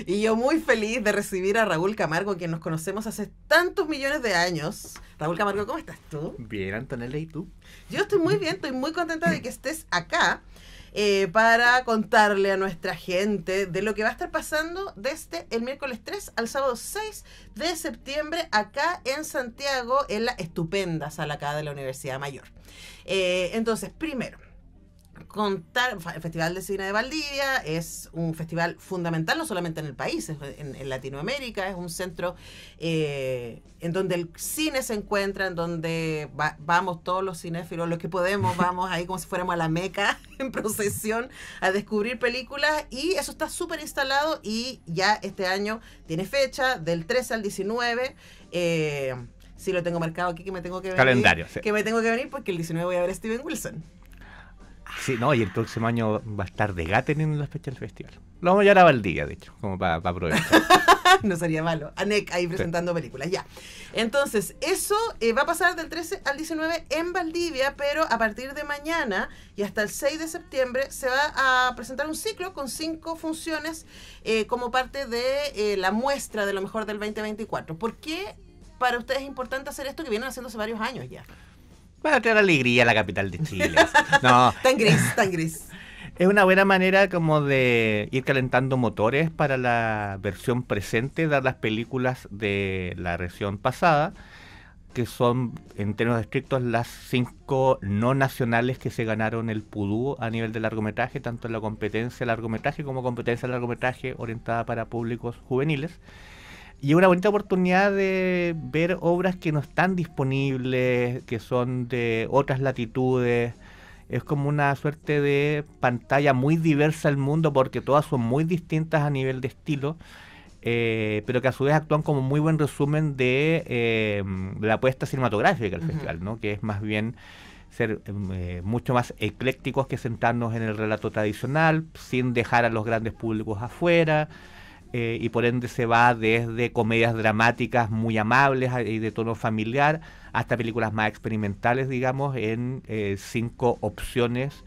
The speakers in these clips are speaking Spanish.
Y yo muy feliz de recibir a Raúl Camargo, quien nos conocemos hace tantos millones de años. Raúl Camargo, ¿cómo estás tú? Bien, Antonella, ¿y tú? Yo estoy muy bien, estoy muy contenta de que estés acá para contarle a nuestra gente de lo que va a estar pasando desde el miércoles 3 al sábado 6 de septiembre acá en Santiago, en la estupenda sala acá de la Universidad Mayor. Entonces, primero, contar, el Festival de Cine de Valdivia es un festival fundamental no solamente en el país, en Latinoamérica, es un centro en donde el cine se encuentra, en donde vamos todos los cinéfilos, los que podemos, vamos ahí como si fuéramos a la Meca en procesión a descubrir películas, y eso está súper instalado y ya este año tiene fecha del 13 al 19. Sí, lo tengo marcado aquí que me tengo que venir. Calendario, sí. Que me tengo que venir porque el 19 voy a ver a Steven Wilson. Sí, no, y el próximo año va a estar de Gathering en la fecha del festival. Lo vamos a llevar a Valdivia, de hecho, como para aprovechar. No sería malo. ANEC ahí presentando películas, ya. Entonces, eso va a pasar del 13 al 19 en Valdivia, pero a partir de mañana y hasta el 6 de septiembre se va a presentar un ciclo con 5 funciones como parte de la muestra de lo mejor del 2024. ¿Por qué para ustedes es importante hacer esto que vienen haciéndose varios años ya? Para traer alegría a la capital de Chile. No. Tan gris, tan gris. Es una buena manera como de ir calentando motores para la versión presente de las películas de la versión pasada, que son, en términos estrictos, las 5 no nacionales que se ganaron el Pudú a nivel de largometraje, tanto en la competencia de largometraje como competencia de largometraje orientada para públicos juveniles. Y es una bonita oportunidad de ver obras que no están disponibles, que son de otras latitudes. Es como una suerte de pantalla muy diversa al mundo, porque todas son muy distintas a nivel de estilo, pero que a su vez actúan como muy buen resumen de la apuesta cinematográfica del festival, ¿no? Que es más bien ser mucho más eclécticos que centrarnos en el relato tradicional, sin dejar a los grandes públicos afuera. Y por ende se va desde comedias dramáticas muy amables y de tono familiar hasta películas más experimentales, digamos, en 5 opciones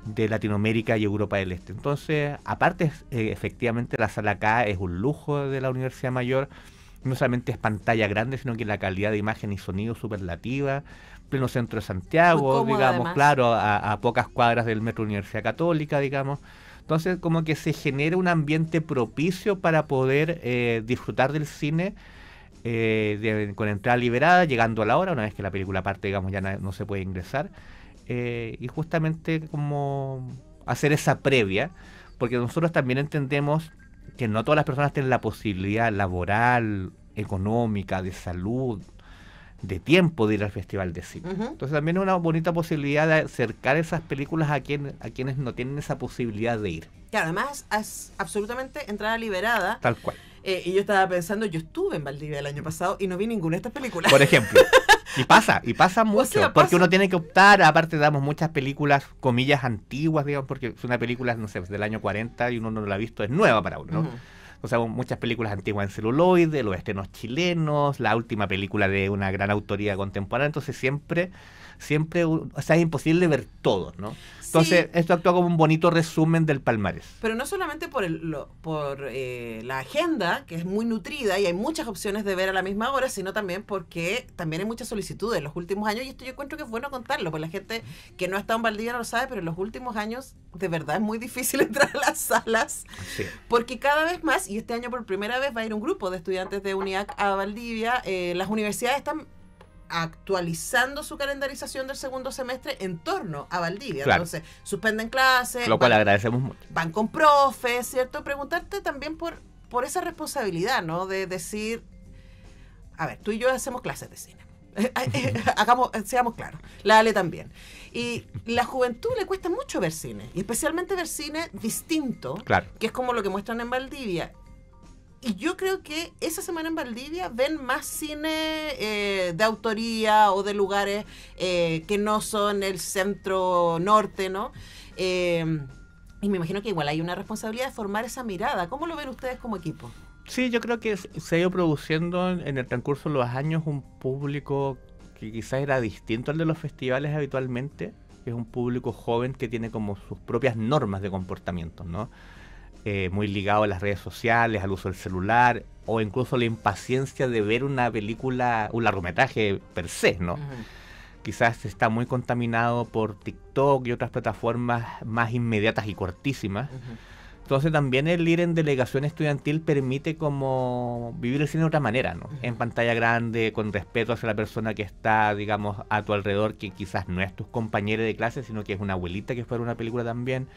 de Latinoamérica y Europa del Este. Entonces, aparte, efectivamente, la sala acá es un lujo de la Universidad Mayor. No solamente es pantalla grande, sino que la calidad de imagen y sonido superlativa. Pleno centro de Santiago, digamos, además. Claro, a pocas cuadras del Metro Universidad Católica, digamos. Entonces, como que se genera un ambiente propicio para poder disfrutar del cine con entrada liberada, llegando a la hora, una vez que la película parte, digamos, ya no se puede ingresar. Y justamente como hacer esa previa, porque nosotros también entendemos que no todas las personas tienen la posibilidad laboral, económica, de salud, de tiempo de ir al Festival de Cine. Entonces también es una bonita posibilidad de acercar esas películas a quienes no tienen esa posibilidad de ir. Claro, además es absolutamente entrada liberada. Tal cual. Y yo estaba pensando, yo estuve en Valdivia el año pasado y no vi ninguna de estas películas. Por ejemplo. Y pasa mucho, o sea, porque uno tiene que optar, aparte damos muchas películas, comillas, antiguas, digamos, porque es una película, no sé, del año 40 y uno no la ha visto, es nueva para uno, ¿no? O sea, muchas películas antiguas en celuloide, los estrenos chilenos, la última película de una gran autoría contemporánea, entonces siempre, o sea, es imposible ver todo, ¿no? Entonces, sí, esto actúa como un bonito resumen del palmarés. Pero no solamente por la agenda, que es muy nutrida y hay muchas opciones de ver a la misma hora, sino también porque también hay muchas solicitudes en los últimos años, y esto yo encuentro que es bueno contarlo, porque la gente que no ha estado en Valdivia no lo sabe, pero en los últimos años de verdad es muy difícil entrar a las salas, sí, porque cada vez más, y este año por primera vez va a ir un grupo de estudiantes de UNIAC a Valdivia, las universidades están actualizando su calendarización del segundo semestre en torno a Valdivia. Claro. Entonces, suspenden clases. Lo cual agradecemos mucho. Van con profes, ¿cierto? Preguntarte también por esa responsabilidad, ¿no? De decir, a ver, tú y yo hacemos clases de cine. Seamos claros. La Ale también. Y la juventud le cuesta mucho ver cine. Y especialmente ver cine distinto, claro, que es como lo que muestran en Valdivia. Y yo creo que esa semana en Valdivia ven más cine de autoría o de lugares que no son el centro norte, ¿no? Y me imagino que igual hay una responsabilidad de formar esa mirada. ¿Cómo lo ven ustedes como equipo? Sí, yo creo que se ha ido produciendo en el transcurso de los años un público que quizás era distinto al de los festivales habitualmente, que es un público joven que tiene como sus propias normas de comportamiento, ¿no? muy ligado a las redes sociales, al uso del celular, o incluso la impaciencia de ver una película, un largometraje per se, ¿no? Quizás está muy contaminado por TikTok y otras plataformas más inmediatas y cortísimas. Entonces también el ir en delegación estudiantil permite como vivir el cine de otra manera, ¿no? En pantalla grande, con respeto hacia la persona que está, digamos, a tu alrededor, que quizás no es tus compañeros de clase, sino que es una abuelita que fue a una película también.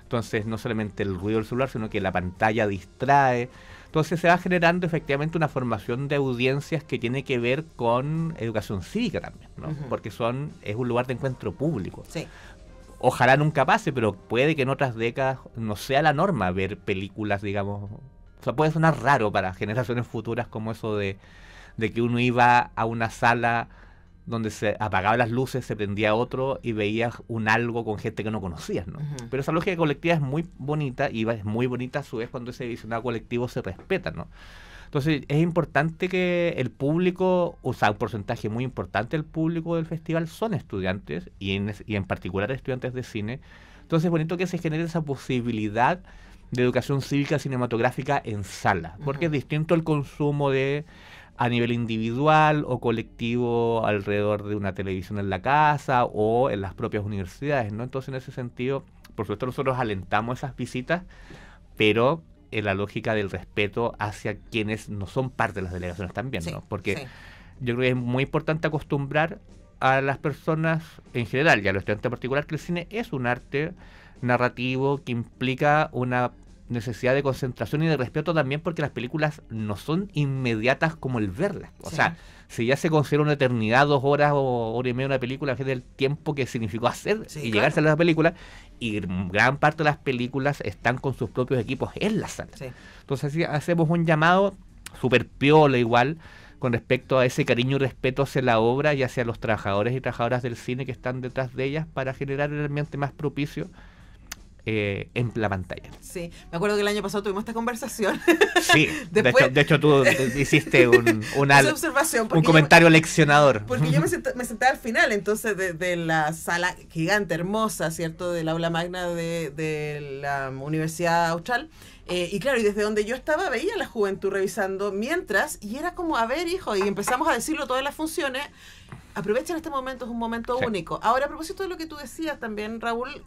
Entonces no solamente el ruido del celular, sino que la pantalla distrae. Entonces se va generando efectivamente una formación de audiencias que tiene que ver con educación cívica también, ¿no? Porque es un lugar de encuentro público. Sí. Ojalá nunca pase, pero puede que en otras décadas no sea la norma ver películas, digamos. O sea, puede sonar raro para generaciones futuras como eso de que uno iba a una sala donde se apagaban las luces, se prendía otro y veías un algo con gente que no conocías, ¿no? Pero esa lógica colectiva es muy bonita y es muy bonita a su vez cuando ese visionado colectivo se respeta, ¿no? Entonces es importante que el público, o sea, un porcentaje muy importante del público del festival son estudiantes y en particular estudiantes de cine. Entonces es bonito que se genere esa posibilidad de educación cívica cinematográfica en sala, porque es distinto el consumo a nivel individual o colectivo alrededor de una televisión en la casa o en las propias universidades, ¿no? Entonces, en ese sentido, por supuesto, nosotros alentamos esas visitas, pero en la lógica del respeto hacia quienes no son parte de las delegaciones también, ¿no? Porque yo creo que es muy importante acostumbrar a las personas en general y a los estudiantes en particular que el cine es un arte narrativo que implica una necesidad de concentración y de respeto también, porque las películas no son inmediatas como el verlas. O sea, si ya se considera una eternidad, 2 horas o hora y media una película, es el tiempo que significó hacer y llegarse a la película, y gran parte de las películas están con sus propios equipos en la sala. Entonces así hacemos un llamado súper piola igual con respecto a ese cariño y respeto hacia la obra y hacia los trabajadores y trabajadoras del cine que están detrás de ellas para generar el ambiente más propicio en la pantalla. Sí, me acuerdo que el año pasado tuvimos esta conversación. Sí, después, de hecho tú hiciste un comentario leccionador. Porque yo me senté al final, entonces, de la sala gigante, hermosa, ¿cierto? Del aula magna de la Universidad Austral. Y claro, y desde donde yo estaba veía a la juventud revisando mientras, y era como, a ver, hijo, y empezamos a decirlo todas las funciones. Aprovechen este momento, es un momento único. Ahora, a propósito de lo que tú decías también, Raúl,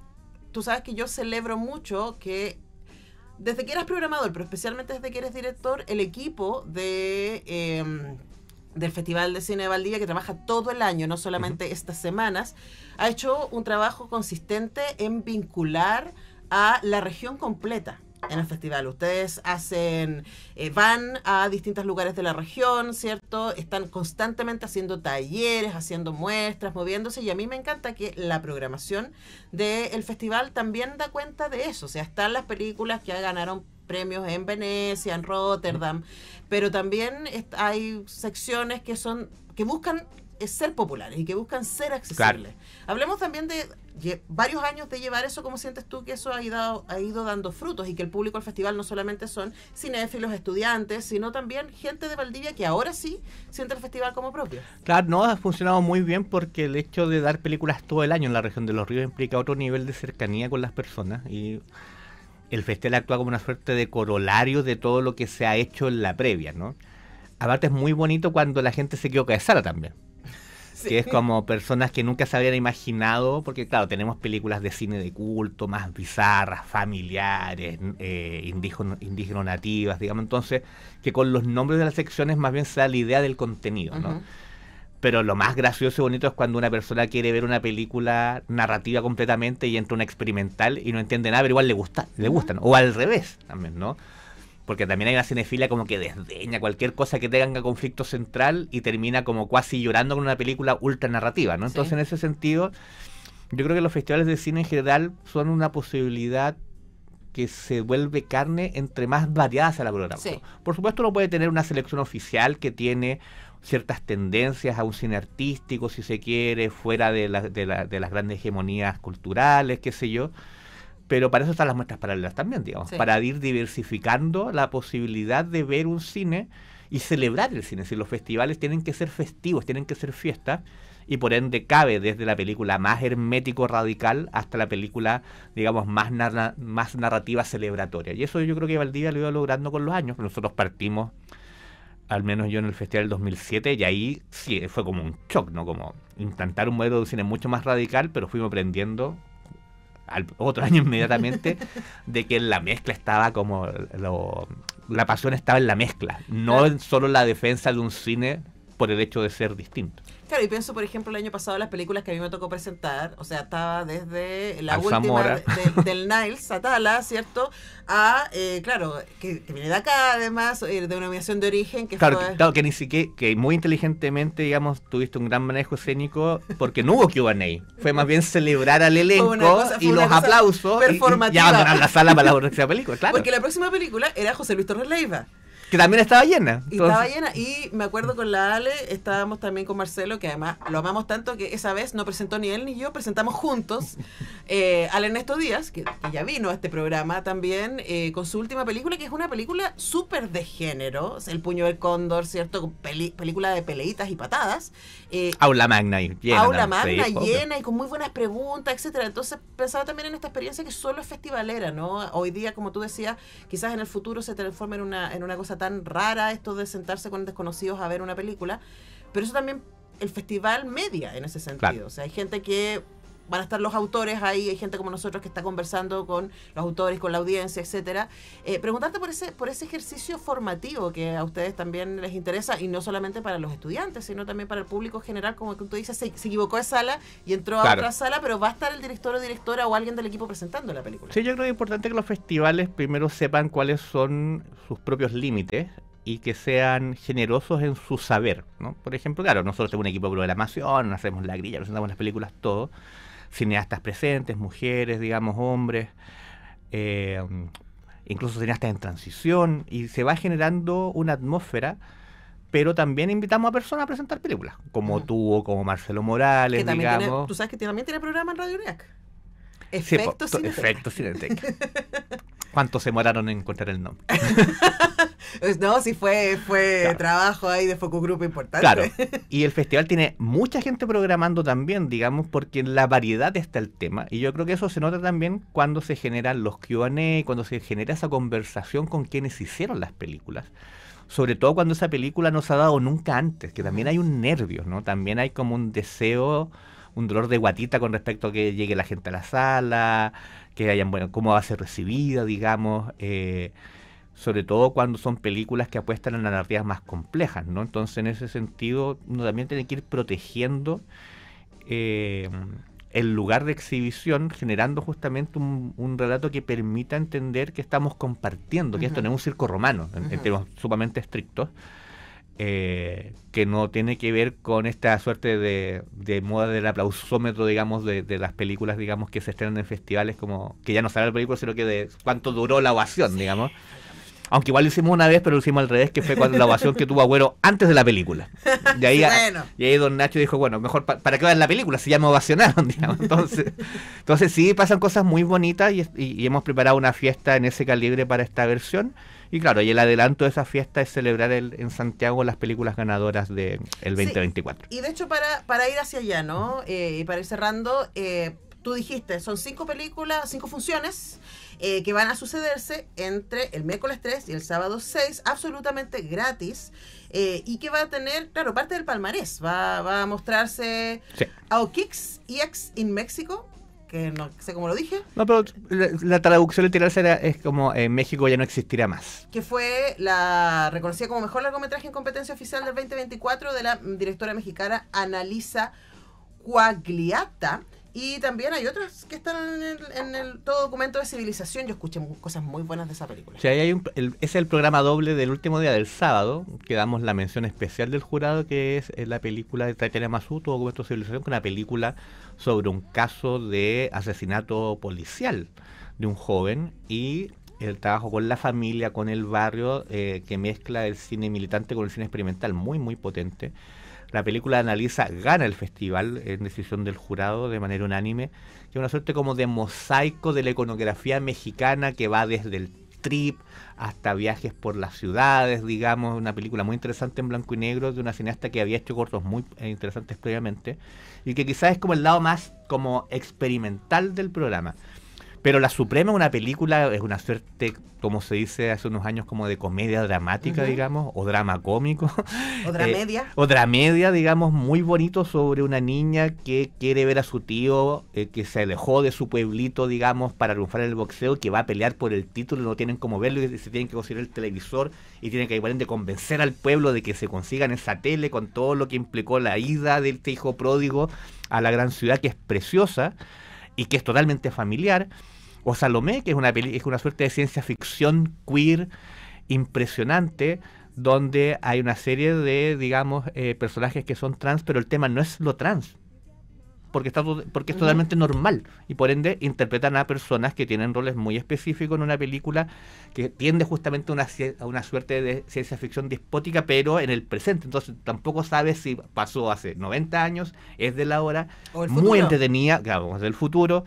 tú sabes que yo celebro mucho que desde que eras programador, pero especialmente desde que eres director, el equipo del Festival de Cine de Valdivia, que trabaja todo el año, no solamente estas semanas, ha hecho un trabajo consistente en vincular a la región completa en el festival. Ustedes van a distintos lugares de la región, ¿cierto? Están constantemente haciendo talleres, haciendo muestras, moviéndose, y a mí me encanta que la programación del festival también da cuenta de eso. O sea, están las películas que ganaron premios en Venecia, en Rotterdam, pero también hay secciones que buscan ser populares y que buscan ser accesibles. Hablemos también de varios años de llevar eso. ¿Cómo sientes tú que eso ha ido dando frutos y que el público del festival no solamente son cinéfilos, estudiantes, sino también gente de Valdivia que ahora sí siente el festival como propio? Claro, no, ha funcionado muy bien porque el hecho de dar películas todo el año en la región de Los Ríos implica otro nivel de cercanía con las personas, y el festival actúa como una suerte de corolario de todo lo que se ha hecho en la previa, ¿no? Aparte es muy bonito cuando la gente se equivoca de sala también. Sí. Que es como personas que nunca se habían imaginado, porque claro, tenemos películas de cine de culto, más bizarras, familiares, indígenas nativas, digamos, entonces, que con los nombres de las secciones más bien se da la idea del contenido, ¿no? Pero lo más gracioso y bonito es cuando una persona quiere ver una película narrativa completamente y entra una experimental y no entiende nada, pero igual le gusta, ¿no? O al revés también, ¿no? Porque también hay una cinefilia como que desdeña cualquier cosa que tenga conflicto central y termina como casi llorando con una película ultra narrativa, ¿no? Entonces, en ese sentido, yo creo que los festivales de cine en general son una posibilidad que se vuelve carne entre más variadas a la programación. Por supuesto, uno puede tener una selección oficial que tiene ciertas tendencias a un cine artístico, si se quiere, fuera de las grandes hegemonías culturales, qué sé yo. Pero para eso están las muestras paralelas también, digamos, para ir diversificando la posibilidad de ver un cine y celebrar el cine. Si los festivales tienen que ser festivos, tienen que ser fiestas, y por ende cabe desde la película más hermético radical hasta la película, digamos, más narrativa celebratoria. Y eso yo creo que Valdivia lo iba logrando con los años. Nosotros partimos, al menos yo, en el Festival del 2007, y ahí sí fue como un shock, ¿no? Como implantar un modelo de cine mucho más radical, pero fuimos aprendiendo al otro año inmediatamente de que la mezcla estaba como la pasión estaba en la mezcla, no en solo la defensa de un cine por el hecho de ser distinto. Claro, y pienso, por ejemplo, el año pasado las películas que a mí me tocó presentar, o sea, estaba desde la Alzamora. última del Niles, Atala, ¿cierto? A, claro, que viene de acá, además, de una nominación de origen, que claro, fue... claro, que ni siquiera, que muy inteligentemente, digamos, tuviste un gran manejo escénico, porque no hubo Q&A, fue más bien celebrar al elenco y los aplausos y abandonar la sala para la próxima película, claro. Porque la próxima película era José Luis Torres Leiva. Que también estaba llena. Y estaba llena. Y me acuerdo con la Ale, estábamos también con Marcelo, que además lo amamos tanto que esa vez no presentó ni él ni yo, presentamos juntos al Ernesto Díaz, que ya vino a este programa también, con su última película, que es una película súper de género, El puño del cóndor, ¿cierto? Película de peleitas y patadas. Aula magna y llena. Aula magna, llena y con muy buenas preguntas, etcétera. Entonces pensaba también en esta experiencia que solo es festivalera, ¿no? Hoy día, como tú decías, quizás en el futuro se transforme en una cosa tan rara esto de sentarse con desconocidos a ver una película, pero eso también el festival media en ese sentido. Claro. O sea, hay gente que van a estar los autores ahí, hay gente como nosotros que está conversando con los autores, con la audiencia, etcétera. Preguntarte por ese ejercicio formativo que a ustedes también les interesa, y no solamente para los estudiantes, sino también para el público general, como que tú dices, se equivocó de sala y entró a otra sala, pero va a estar el director o directora o alguien del equipo presentando la película. Sí, yo creo que es importante que los festivales primero sepan cuáles son sus propios límites y que sean generosos en su saber, ¿no? Por ejemplo, claro, nosotros tenemos un equipo de programación, hacemos la grilla, presentamos las películas, todo, cineastas presentes, mujeres, digamos, hombres, incluso cineastas en transición, y se va generando una atmósfera, pero también invitamos a personas a presentar películas, como tú o como Marcelo Morales, que digamos. Tú sabes que también tiene programa en Radio UNEAC. Efectos Cineteca. ¿Cuántos se demoraron en encontrar el nombre? No, sí fue claro. Trabajo ahí de focus group importante. Claro, y el festival tiene mucha gente programando también, digamos, porque en la variedad está el tema, y yo creo que eso se nota también cuando se generan los Q&A, cuando se genera esa conversación con quienes hicieron las películas, sobre todo cuando esa película no se ha dado nunca antes, que también hay un nervio, ¿no? También hay como un deseo, un dolor de guatita con respecto a que llegue la gente a la sala, que hayan, bueno, cómo va a ser recibida, digamos, sobre todo cuando son películas que apuestan en narrativas más complejas, ¿no? Entonces, en ese sentido, uno también tiene que ir protegiendo el lugar de exhibición, generando justamente un relato que permita entender que estamos compartiendo, que esto no es un circo romano, en términos sumamente estrictos, que no tiene que ver con esta suerte de moda del aplausómetro, digamos, de las películas, digamos, que se estrenan en festivales, como que ya no sale la película, sino que de cuánto duró la ovación, digamos. Aunque igual lo hicimos una vez, pero lo hicimos al revés, que fue cuando la ovación que tuvo Agüero antes de la película. Y ahí, bueno. Y ahí don Nacho dijo, bueno, mejor ¿para qué ver la película si ya me ovacionaron? Digamos. Entonces sí, pasan cosas muy bonitas y hemos preparado una fiesta en ese calibre para esta versión. Y claro, y el adelanto de esa fiesta es celebrar en Santiago las películas ganadoras del 2024. Sí, y de hecho, para ir hacia allá, ¿no? Y para ir cerrando, tú dijiste, son 5 películas, 5 funciones que van a sucederse entre el miércoles 3 y el sábado 6, absolutamente gratis, y que va a tener, claro, parte del palmarés. Va a mostrarse Aokix EX in México, que no sé cómo lo dije. No, pero la traducción literal es como México ya no existirá más. Que fue la reconocida como mejor largometraje en competencia oficial del 2024 de la directora mexicana Annalisa Quagliata. Y también hay otros que están en el todo documento de civilización. Yo escuché cosas muy buenas de esa película. Sí, ese es el programa doble del último día del sábado, que damos la mención especial del jurado, que es la película de Tatiana Massú, todo documento de civilización, que es una película sobre un caso de asesinato policial de un joven y el trabajo con la familia, con el barrio, que mezcla el cine militante con el cine experimental, muy, muy potente. La película Analiza gana el festival en decisión del jurado de manera unánime, que es una suerte como de mosaico de la iconografía mexicana que va desde el trip, hasta viajes por las ciudades, digamos, una película muy interesante en blanco y negro de una cineasta que había hecho cortos muy interesantes previamente y que quizás es como el lado más como experimental del programa. Pero La Suprema, una película, es una suerte, como se dice hace unos años, como de comedia dramática, digamos, o drama cómico. O dramedia. O dramedia, digamos, muy bonito sobre una niña que quiere ver a su tío, que se alejó de su pueblito, digamos, para triunfar en el boxeo, que va a pelear por el título, no tienen como verlo y se tienen que conseguir el televisor y tienen que igualmente convencer al pueblo de que se consigan esa tele con todo lo que implicó la ida de este hijo pródigo a la gran ciudad, que es preciosa y que es totalmente familiar. O Salomé, que es una suerte de ciencia ficción queer impresionante, donde hay una serie de, digamos, personajes que son trans, pero el tema no es lo trans, porque es totalmente normal, y por ende interpretan a personas que tienen roles muy específicos en una película que tiende justamente a una suerte de ciencia ficción despótica, pero en el presente. Entonces tampoco sabes si pasó hace 90 años, es de la hora, muy entretenida, claro, es del futuro.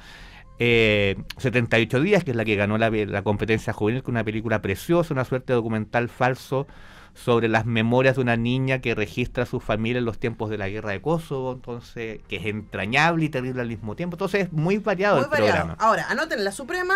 78 días, que es la que ganó la competencia juvenil, que es una película preciosa, una suerte de documental falso sobre las memorias de una niña que registra a su familia en los tiempos de la guerra de Kosovo, entonces, que es entrañable y terrible al mismo tiempo. Entonces es muy variado el programa. Ahora, anoten, La Suprema,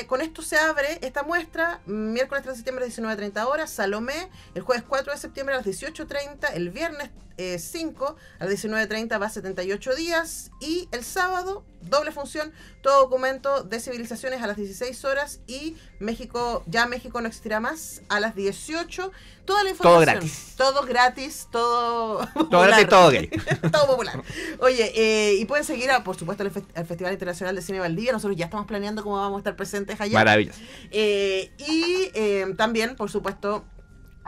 con esto se abre esta muestra, miércoles 3 de septiembre a 19:30 horas, Salomé, el jueves 4 de septiembre a las 18:30, el viernes 5 a las 19:30 va a 78 días, y el sábado, doble función, todo documento de civilizaciones a las 16 horas, y México no existirá más a las 18. Toda la información. Todo gratis, todo gratis, todo gay. Todo popular. Oye, y pueden seguir, por supuesto, al Festival Internacional de Cine Valdivia. Nosotros ya estamos planeando cómo vamos a estar presentes allá. Maravilloso. Y también, por supuesto,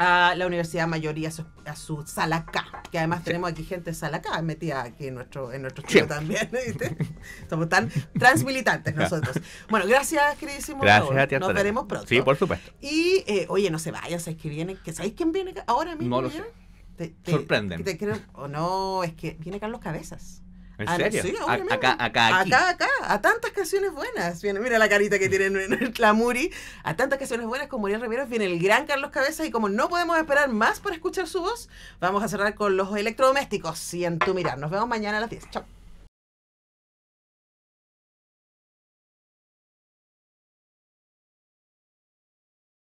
a la Universidad Mayor y a su sala K, que además tenemos aquí gente de sala K metida aquí en nuestro estudio también, ¿viste? Somos tan transmilitantes nosotros. Bueno, gracias, queridísimo Gracias Raúl. a ti, Nos veremos pronto. Sí, por supuesto. Y, oye, no se vayan, ¿sabéis que viene? ¿Sabéis quién viene ahora mismo? No lo sé. Sorprenden. No, es que viene Carlos Cabezas. ¿En serio? Sí, acá, aquí. A tantas canciones buenas. Mira la carita que tiene la Muri. A tantas canciones buenas con Muriel Riveros viene el gran Carlos Cabezas, y como no podemos esperar más para escuchar su voz, vamos a cerrar con los electrodomésticos y En tu mirar. Nos vemos mañana a las 10. Chao.